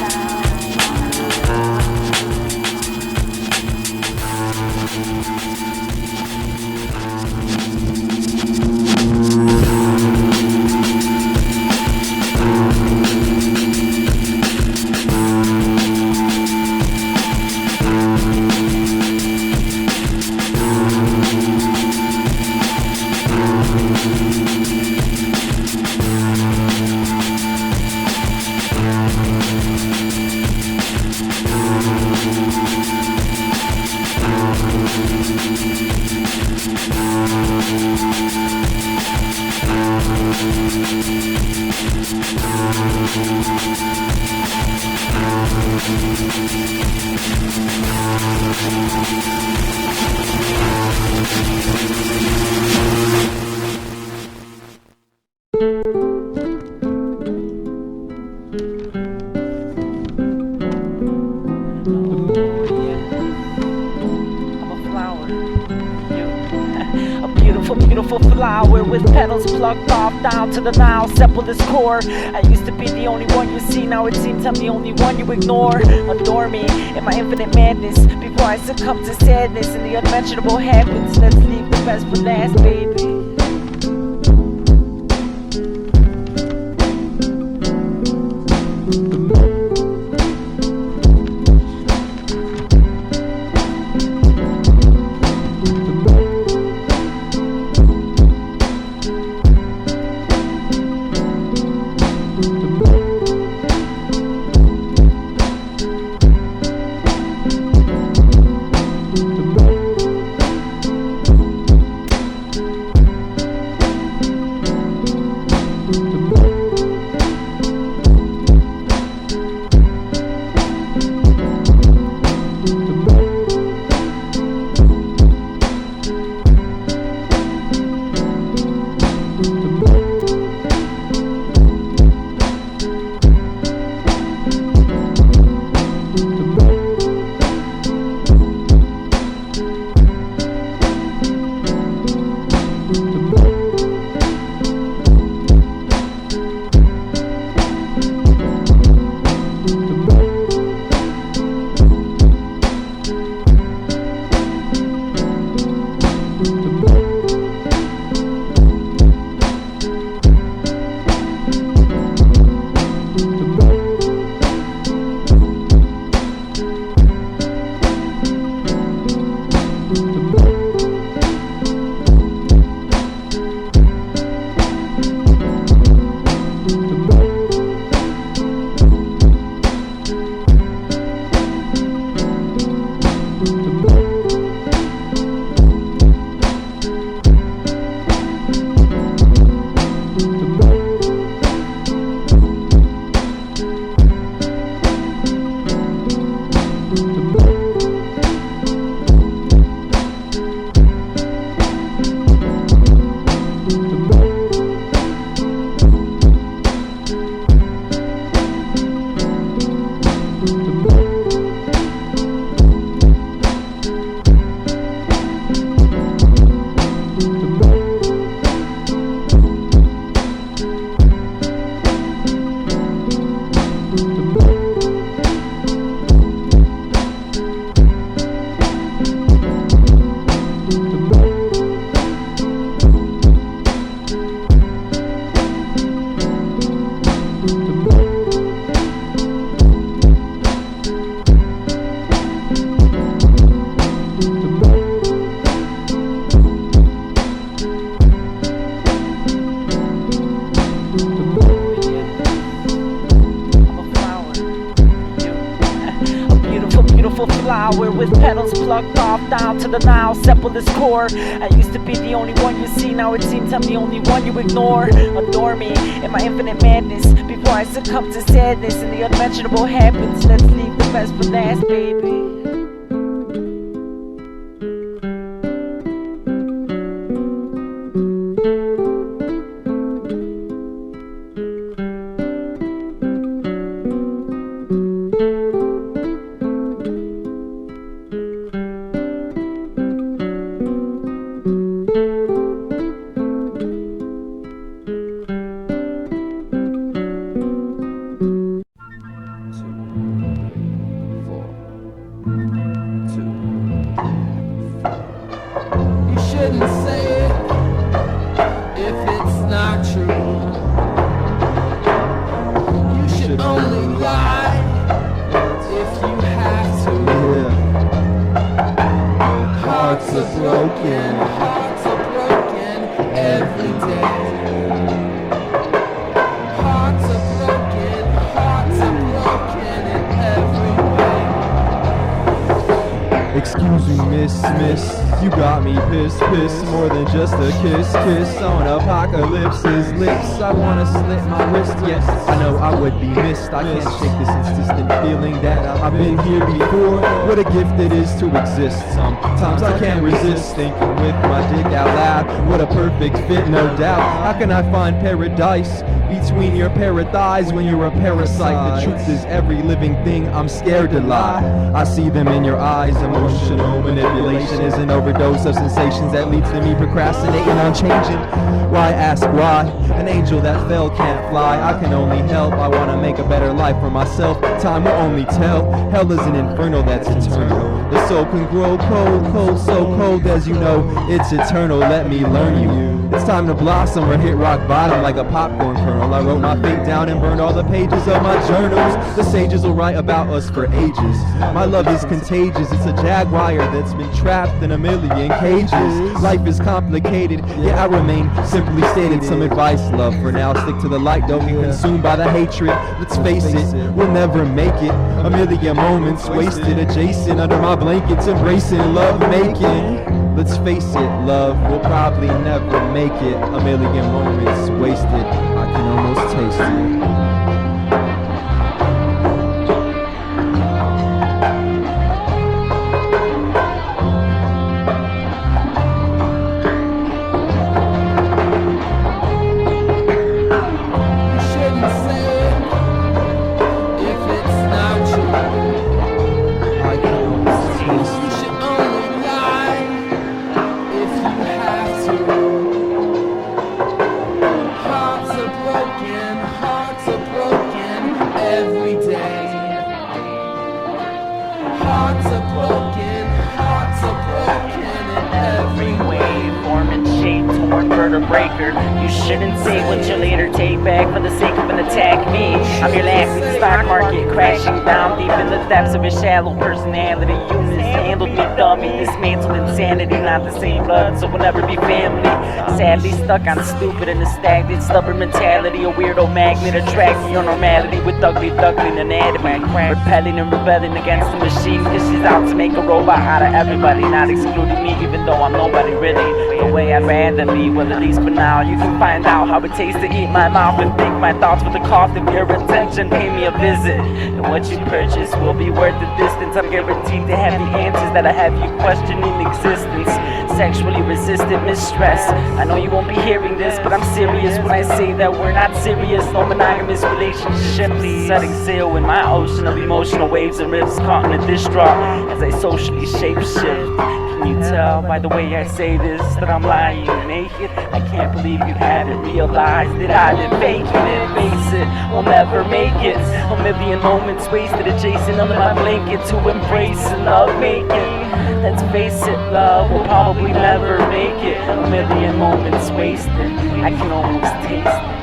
beautiful, beautiful flower with petals plucked off down to the Nile, sepulchral its core. I used to be the only one you see, now it seems I'm the only one you ignore. Adore me in my infinite madness before I succumb to sadness and the unmentionable happens. Let's leave the best for last, baby. Flower with petals plucked off down to the Nile, sepulchral its core. I used to be the only one you see, now it seems I'm the only one you ignore. Adore me in my infinite madness before I succumb to sadness and the unmentionable happens. Let's leave the best for last, baby. Shouldn't say it if it's not true. You should only lie if you have to. Hearts are broken every day. Hearts are broken in every way. Excuse me, miss, you got me pissed, more than just a kiss on apocalypse's lips. I wanna slit my wrist, yes, I know I would be missed. I can't shake this insistent feeling that I've been here before. What a gift it is to exist. Sometimes I can't resist thinking with my dick out loud. What a perfect fit, no doubt. How can I find paradise between your pair of thighs when you're a parasite? The truth is every living thing, I'm scared to lie. I see them in your eyes. Emotional manipulation isn't over overdose of sensations that leads to me procrastinating on changing. Why ask why? An angel that fell can't fly. I can only help. I wanna make a better life for myself. Time will only tell. Hell is an inferno that's eternal. The soul can grow cold, cold, so cold as you know. It's eternal. Let me learn you. It's time to blossom or hit rock bottom like a popcorn kernel. I wrote my fate down and burned all the pages of my journals. The sages will write about us for ages. My love is contagious. It's a jaguar that's been trapped in a million cages. Life is complicated, yet I remain simply stated. Some advice, love, for now. Stick to the light, don't be consumed by the hatred. Let's face it, we'll never make it. A million moments wasted, adjacent under my blankets, embracing love making. Let's face it, love, we'll probably never make it. A million moments wasted, I can almost taste it. Breaker. You shouldn't say what you later take back for the sake of an attack me. I'm your laughing stock market crashing down deep in the depths of your shallow personality. You mishandled me, dummy. Dismantled insanity, not the same blood, so we'll never be family. Sadly stuck on stupid and a stagnant stubborn mentality. A weirdo magnet attracting your normality with ugly duckling anatomy. Repelling and rebelling against the machine, cause she's out to make a robot out of everybody, not excluding me, even though I'm nobody really. The way I'd rather be, well at least for now. You can find out how it tastes to eat my mouth and think my thoughts for the cost of your attention. Pay me a visit, and what you purchase will be worth the distance. I'm guaranteed to have the answers that I have you questioning existence. Sexually resistant mistress. I know you won't be hearing this, but I'm serious when I say that we're not serious. No monogamous relationship. Setting sail in my ocean of emotional waves and rifts, caught in a distraught as I socially shapeshift. Can you tell by the way I say this that I'm lying naked? I can't believe you haven't realized that I've been faking it. Face it, we'll never make it. A million moments wasted adjacent under my blanket to embrace and love making. Let's face it, love, we'll probably never make it. A million moments wasted, I can almost taste it.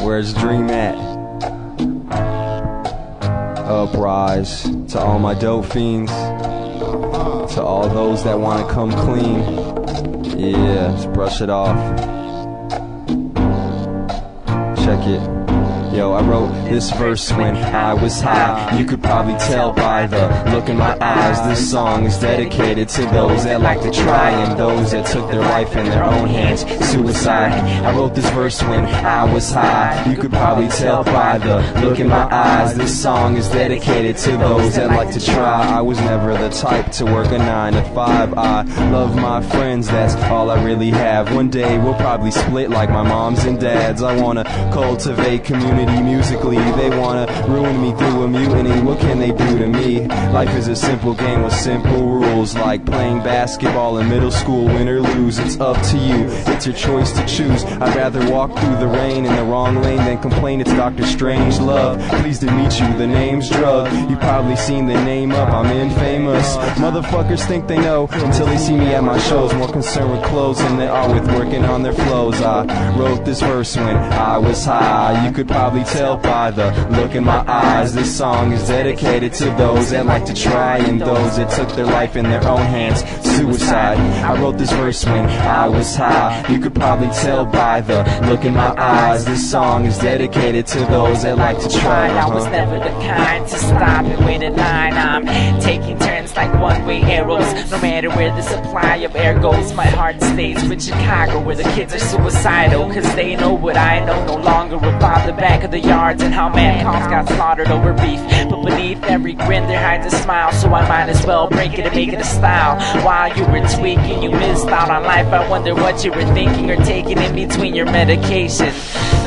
Where's Dream at? Uprise to all my dope fiends, to all those that wanna come clean. Yeah, just brush it off. Check it. Yo, I wrote this verse when I was high. You could probably tell by the look in my eyes. This song is dedicated to those that like to try and those that took their life in their own hands. Suicide. I wrote this verse when I was high. You could probably tell by the look in my eyes. This song is dedicated to those that like to try. I was never the type to work a 9 to 5. I love my friends, that's all I really have. One day we'll probably split like my moms and dads. I wanna cultivate community musically. They wanna ruin me through a mutiny. What can they do to me? Life is a simple game with simple rules, like playing basketball in middle school. Win or lose, it's up to you. It's your choice to choose. I'd rather walk through the rain in the wrong lane than complain it's Dr. Strange Love. Pleased to meet you, the name's Drug. You probably seen the name up, I'm infamous. Motherfuckers think they know until they see me at my shows. More concerned with clothes than they are with working on their flows. I wrote this verse when I was high. You could probably tell by the look in my eyes. This song is dedicated to those that like to try and those that took their life in their own hands. Suicide. I wrote this verse when I was high. You could probably tell by the look in my eyes. This song is dedicated to those that like to try. I was never the kind to stop and wait in line. I'm taking turns like one-way arrows. No matter where the supply of air goes, my heart stays with Chicago, where the kids are suicidal, cause they know what I know. No longer about the back of the yards and how man cows got slaughtered over beef. But beneath every grin there hides a smile, so I might as well break it and make it a style. While you were tweaking, you missed out on life. I wonder what you were thinking or taking in between your medication.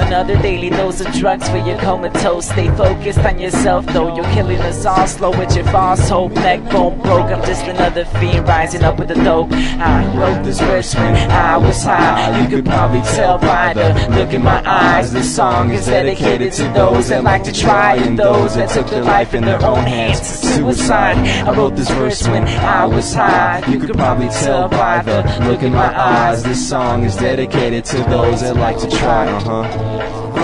Another daily dose of drugs for your comatose. Stay focused on yourself though, you're killing us all slow with your false hope. Neck bone broke, I'm just another fiend rising up with the dope. I wrote this verse when I was high. You could probably tell by the look in my eyes. This song is dedicated to those that like to try and those that took their life in their own hands. Suicide. I wrote this verse when I was high. You could probably tell by the look in my eyes. This song is dedicated to those that like to try.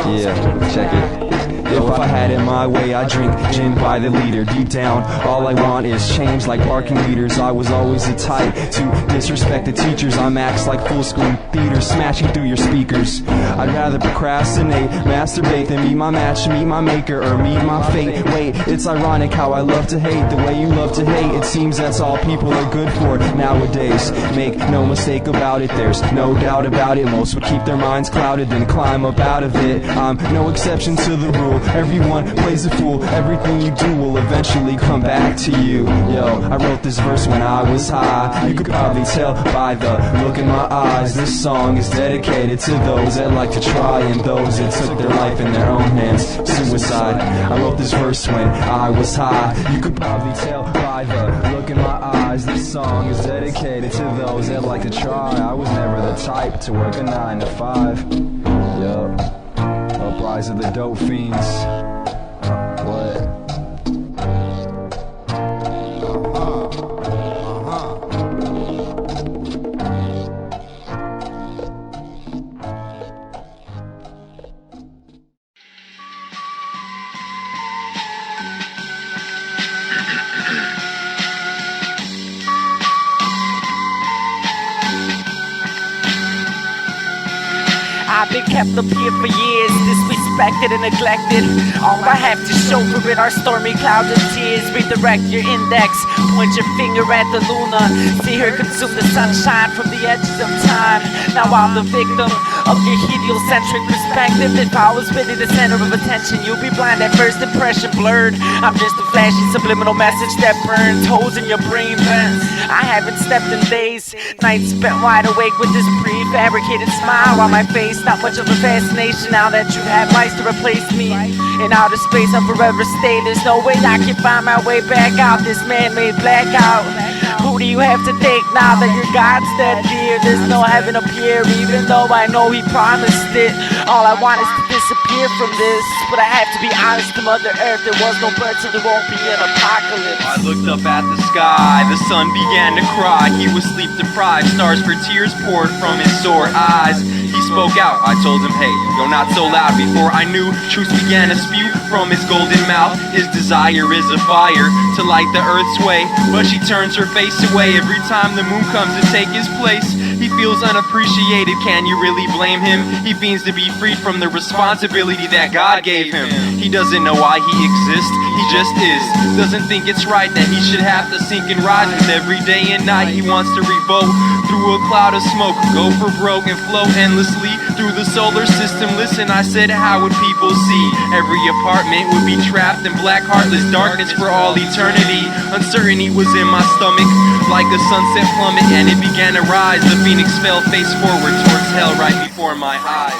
Yeah, check it. Yo, if I had it my way, I'd drink gin by the liter. Deep down, all I want is change like parking meters. I was always the type to disrespect the teachers. I'm acts like full screen theater, smashing through your speakers. I'd rather procrastinate, masturbate than meet my match, meet my maker, or meet my fate. Wait, it's ironic how I love to hate the way you love to hate. It seems that's all people are good for nowadays. Make no mistake about it, there's no doubt about it. Most would keep their minds clouded, then climb up out of it. I'm no exception to the rule. Everyone plays a fool. Everything you do will eventually come back to you. Yo, I wrote this verse when I was high. You could probably tell by the look in my eyes. This song is dedicated to those that like to try and those that took their life in their own hands. Suicide. I wrote this verse when I was high. You could probably tell by the look in my eyes. This song is dedicated to those that like to try. I was never the type to work a 9 to 5. Yo. Uprise of the dope fiends. What? I've been kept up here for years, disrespected and neglected. All I have to show for it are stormy clouds of tears. Redirect your index, point your finger at the Luna. See her consume the sunshine from the edges of time. Now I'm the victim of your heliocentric perspective. If I was really the center of attention, you'd be blind at first impression, blurred. I'm just a flashy subliminal message that burns holes in your brain vents. I haven't slept in days, nights spent wide awake with this prefabricated smile on my face. Not much of a fascination now that you have mice to replace me. In outer space I'll forever stay. There's no way I can find my way back out this man-made blackout. Who do you have to thank now that your God's dead, dear? There's no heaven up here, even though I know he promised it. All I want is to disappear from this, but I have to be honest to Mother Earth. There was no birth, so there won't be an apocalypse. I looked up at the sky, the sun began to cry. He was sleep deprived, stars for tears poured from his sore eyes. He spoke out, I told him, hey, yo, not so loud. Before I knew, truth began to spew from his golden mouth. His desire is a fire to light the earth's way, but she turns her face away every time the moon comes to take his place. He feels unappreciated, can you really blame him? He fiends to be freed from the responsibility that God gave him. He doesn't know why he exists, he just is. Doesn't think it's right that he should have to sink and rise with every day and night. He wants to revolt through a cloud of smoke, go for broke and flow endlessly through the solar system. Listen, I said, how would people see? Every apartment would be trapped in black heartless darkness for all eternity. Uncertainty was in my stomach like a sunset plummet, and it began to rise. The phoenix fell face forward towards hell right before my eyes.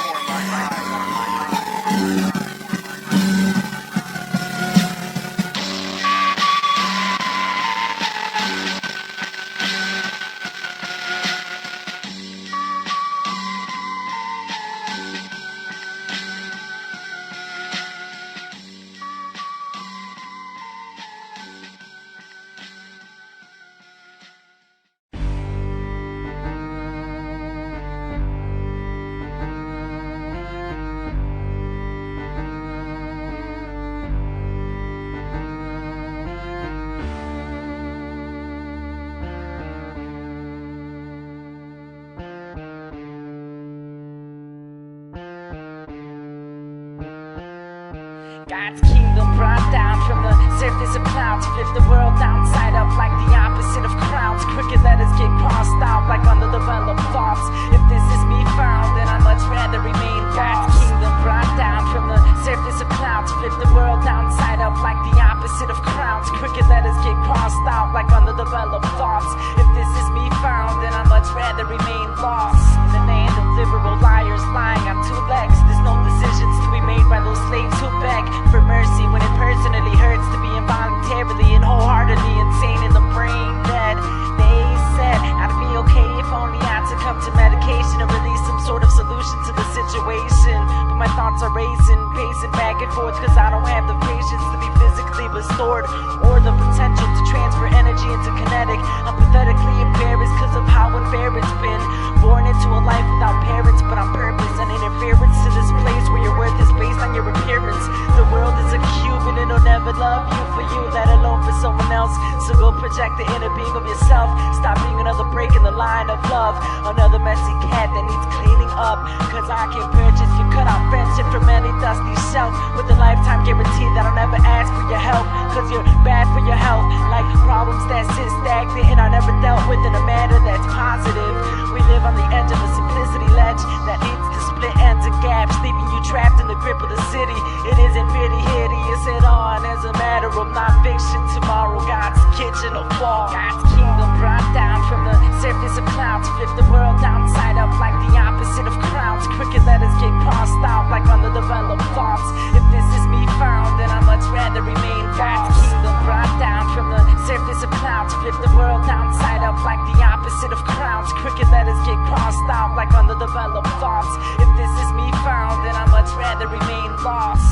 God's kingdom brought down from the surface of clouds. Flip the world downside up like the opposite of crowds. Crooked letters get crossed out like underdeveloped thoughts. If this is me found, then I'd much rather remain God's kingdom brought down from the surface of clouds. Flip the world downside up like the opposite of crowds. Crooked letters get crossed out like underdeveloped thoughts. If this is me found, then I'd much rather remain lost. In the land of liberal liars lying on two legs, there's no decisions to be made by those slaves who beg for mercy when it personally hurts to be involuntarily and wholeheartedly insane in the brain dead. They said I'd be okay if only I succumb to medication or release some sort of solution to the situation. But my thoughts are racing, pacing back and forth, cause I don't have the patience to be physically restored or the potential to transfer energy into kinetic. I'm pathetically embarrassed cause of how unfair it's been. Born into a life without parents, but on purpose, an interference to this place where your worth is based on your appearance. The world is a cube and it'll never love you for you, let alone for someone else. So go project the inner being of yourself. Stop being another break in the line of love, another messy cat that needs cleaning up. Cause I can purchase your cut out friendship from any dusty shelf with a lifetime guarantee that I'll never ask for your help. Cause you're bad for your health, like problems that sit stagnant and are never dealt with in a manner that's positive. We live on the edge of a simplicity ledge that leads to split ends and gaps, leaving you trapped in the grip of the city. It isn't really hideous at all, and as a matter of non-fiction, tomorrow God's kitchen will fall. God's kingdom brought down from the surface of clouds. Flip the world downside up like the opposite of crowds. Crooked letters get crossed out like underdeveloped thoughts. If this is me found, then I'd much rather remain God's kingdom brought down from the surface of clouds. Flip the world downside up like the opposite of crowds. Crooked letters get crossed out like underdeveloped thoughts. If this is me found, then I'd much rather remain lost.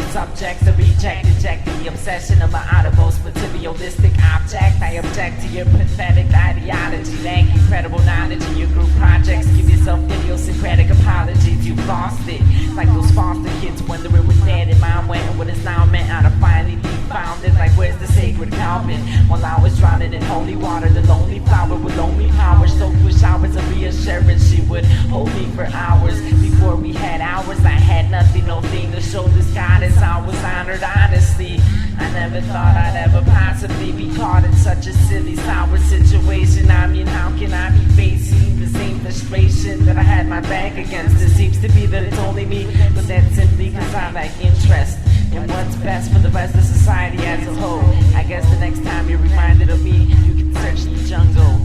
Subjects to reject, eject the obsession of my uttermost materialistic object. I object to your pathetic ideology, lack incredible knowledge in your group projects. Give yourself idiosyncratic apologies, you've lost it. Like those foster kids wondering what's dead in mind went and what is now meant out of finally being founded. Like where's the sacred Calvin? While I was drowning in holy water, the lonely flower with lonely power, soaked with showers of reassurance. She would hold me for hours. Before we had hours, I had nothing, no thing to show this goddess. I was honored, honestly. I never thought I'd ever possibly be caught in such a silly, sour situation. I mean, how can I be facing the same frustration that I had my back against. It seems to be that it's only me, but that's simply because I lack interest in what's best for the rest of society as a whole. I guess the next time you're reminded of me, you can search the jungle.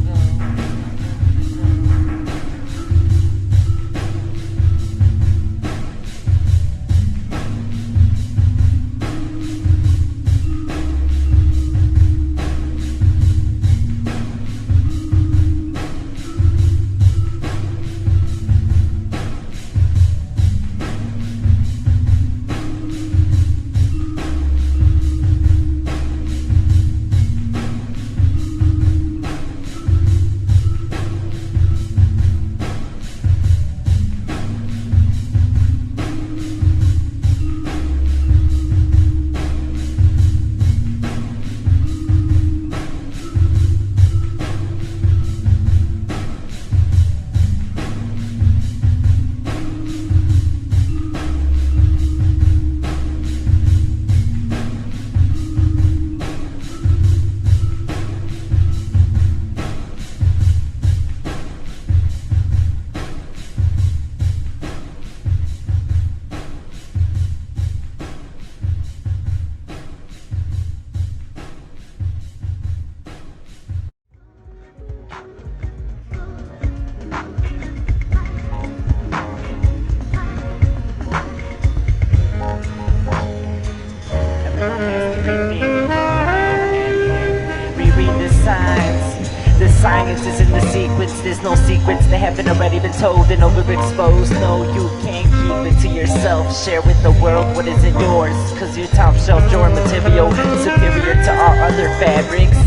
The science is in the sequence, there's no secrets that haven't already been told and overexposed. No, you can't keep it to yourself, share with the world what isn't yours. Cause your top shelf drawer material is superior to all other fabrics.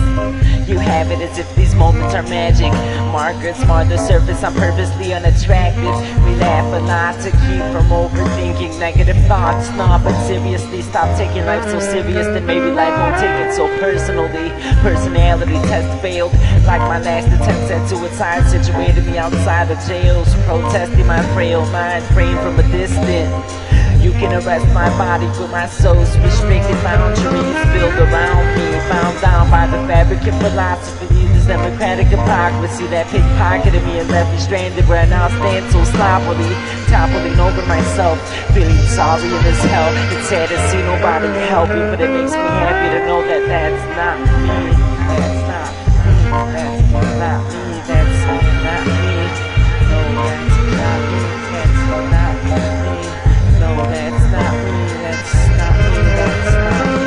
You have it as if these moments are magic. Markers mar the surface, I'm purposely unattractive. We laugh a lot to keep from overthinking negative thoughts. Nah, but seriously, stop taking life so serious, then maybe life won't take it so personally. Personality test failed, like my last attempt at suicide situated me outside of jails, protesting my frail mind, praying from a distance. You can arrest my body, but my soul's restricted boundaries built around me, bound down by the fabric of philosophy. This democratic hypocrisy that pickpocketed me and left me stranded where I now stand so sloppily, toppling over myself, feeling sorry in this hell. It's sad to see nobody help me, but it makes me happy to know that that's not me. That's not me. That's not me. That's not me. No, that's not me. That's not me. No, that's not me, that's not me, that's not me.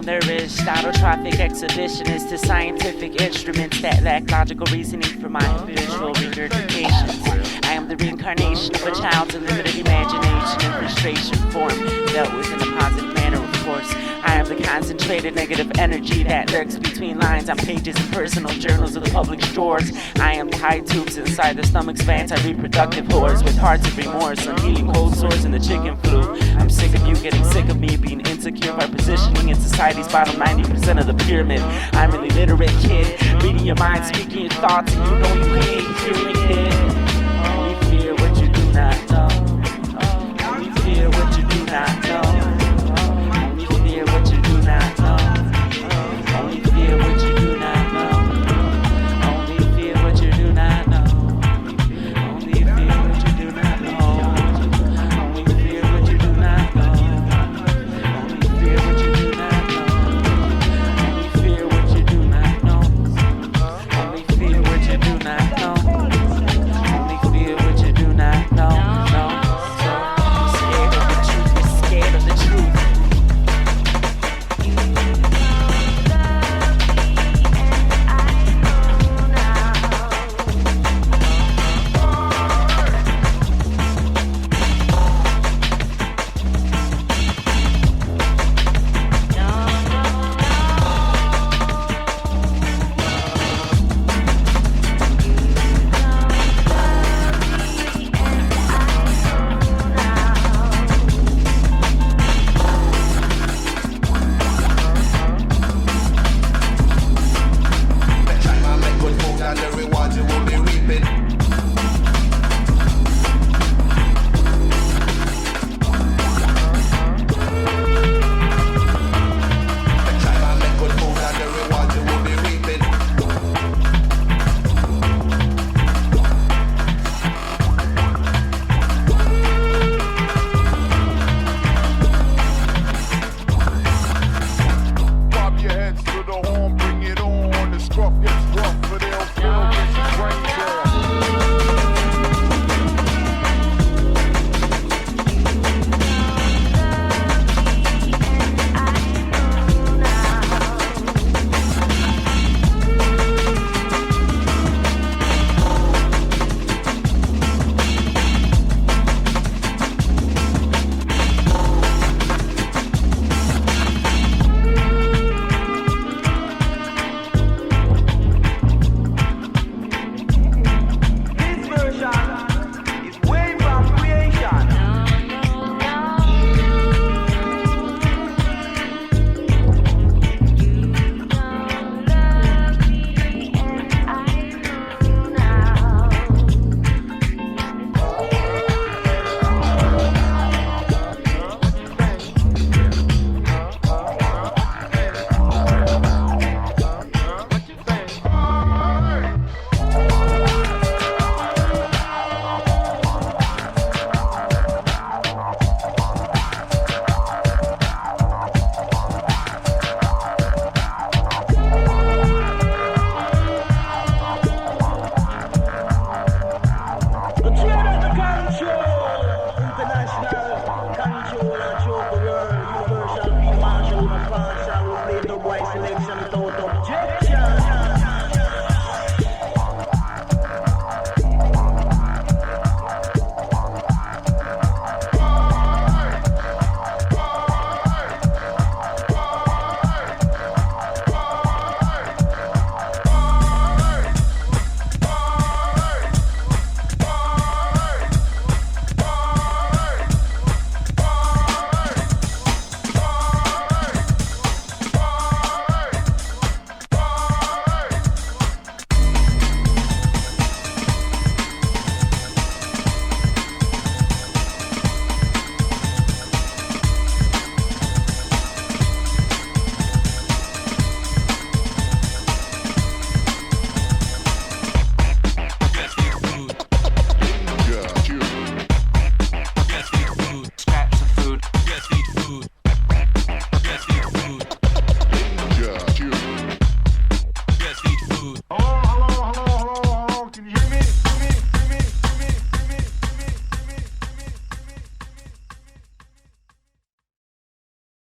malnourished, autotrophic exhibitionist to scientific instruments that lack logical reasoning for my habitual regurgitations. I am the reincarnation of a child's unlimited imagination and frustration form, dealt with in a positive manner, of course. I am the concentrated negative energy that lurks between lines on pages and personal journals of the public's drawers. I am tide tubes inside the stomach's vents, reproductive whores with hearts of remorse, unhealing cold sores and the chicken flu. I'm sick of you getting sick of me being insecure by positioning in society's bottom 90% of the pyramid. I'm an illiterate kid, reading your mind, speaking your thoughts, and you know you hate hearing it. Only fear what you do not